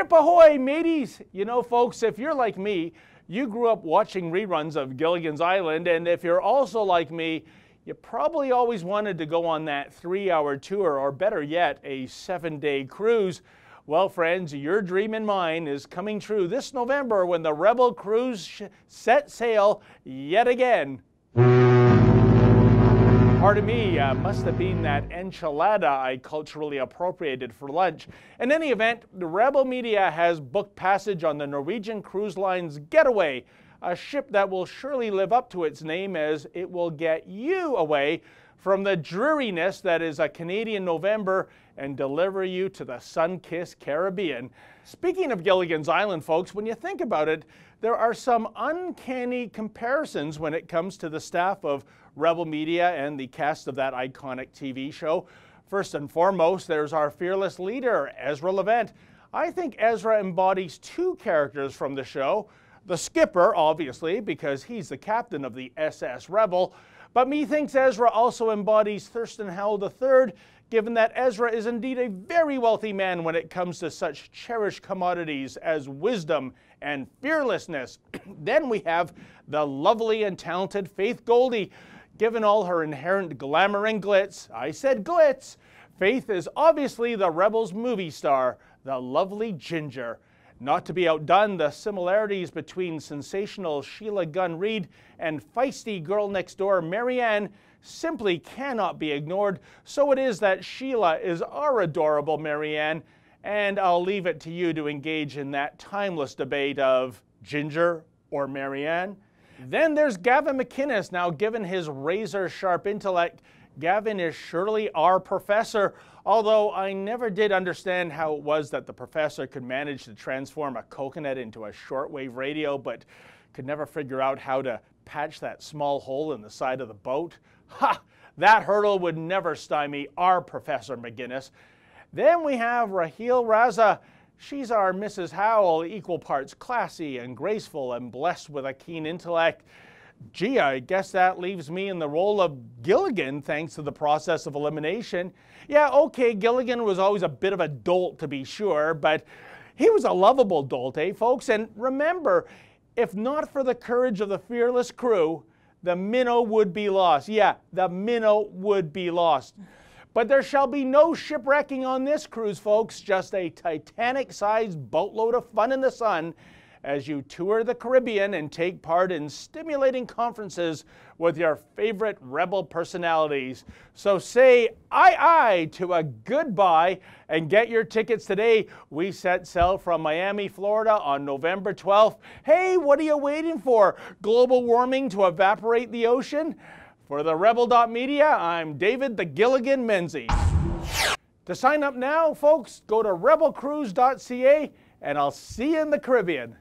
Ship ahoy, mateys! You know, folks, if you're like me, you grew up watching reruns of Gilligan's Island, and if you're also like me, you probably always wanted to go on that 3-hour tour, or better yet, a 7-day cruise. Well, friends, your dream and mine is coming true this November when the Rebel cruise set sail yet again. Pardon me, must have been that enchilada I culturally appropriated for lunch. In any event, the Rebel Media has booked passage on the Norwegian Cruise Line's Getaway, a ship that will surely live up to its name as it will get you away from the dreariness that is a Canadian November and deliver you to the sun-kissed Caribbean. Speaking of Gilligan's Island, folks, when you think about it, there are some uncanny comparisons when it comes to the staff of Rebel Media and the cast of that iconic TV show. First and foremost, there's our fearless leader, Ezra Levant. I think Ezra embodies two characters from the show. The skipper, obviously, because he's the captain of the SS Rebel, but methinks Ezra also embodies Thurston Howell III, given that Ezra is indeed a very wealthy man when it comes to such cherished commodities as wisdom and fearlessness. Then we have the lovely and talented Faith Goldie. Given all her inherent glamour and glitz, I said glitz, Faith is obviously the Rebels movie star, the lovely Ginger. Not to be outdone, the similarities between sensational Sheila Gunn Reid and feisty girl next door Marianne simply cannot be ignored. So it is that Sheila is our adorable Marianne, and I'll leave it to you to engage in that timeless debate of Ginger or Marianne. Then there's Gavin McInnes. Now, given his razor-sharp intellect, Gavin is surely our professor, although I never did understand how it was that the professor could manage to transform a coconut into a shortwave radio, but could never figure out how to patch that small hole in the side of the boat. Ha! That hurdle would never stymie our Professor McGinnis. Then we have Raheel Raza. She's our Mrs. Howell, equal parts classy and graceful and blessed with a keen intellect. Gee, I guess that leaves me in the role of Gilligan, thanks to the process of elimination. Yeah, okay, Gilligan was always a bit of a dolt, to be sure, but he was a lovable dolt, eh, folks? And remember, if not for the courage of the fearless crew, the minnow would be lost. Yeah, the minnow would be lost. But there shall be no shipwrecking on this cruise, folks, just a Titanic-sized boatload of fun in the sun as you tour the Caribbean and take part in stimulating conferences with your favorite Rebel personalities. So say aye to a goodbye and get your tickets today. We set sail from Miami, Florida on November 12th. Hey, what are you waiting for? Global warming to evaporate the ocean? For the Rebel.media, I'm David the Gilligan Menzies. To sign up now, folks, go to rebelcruise.ca and I'll see you in the Caribbean.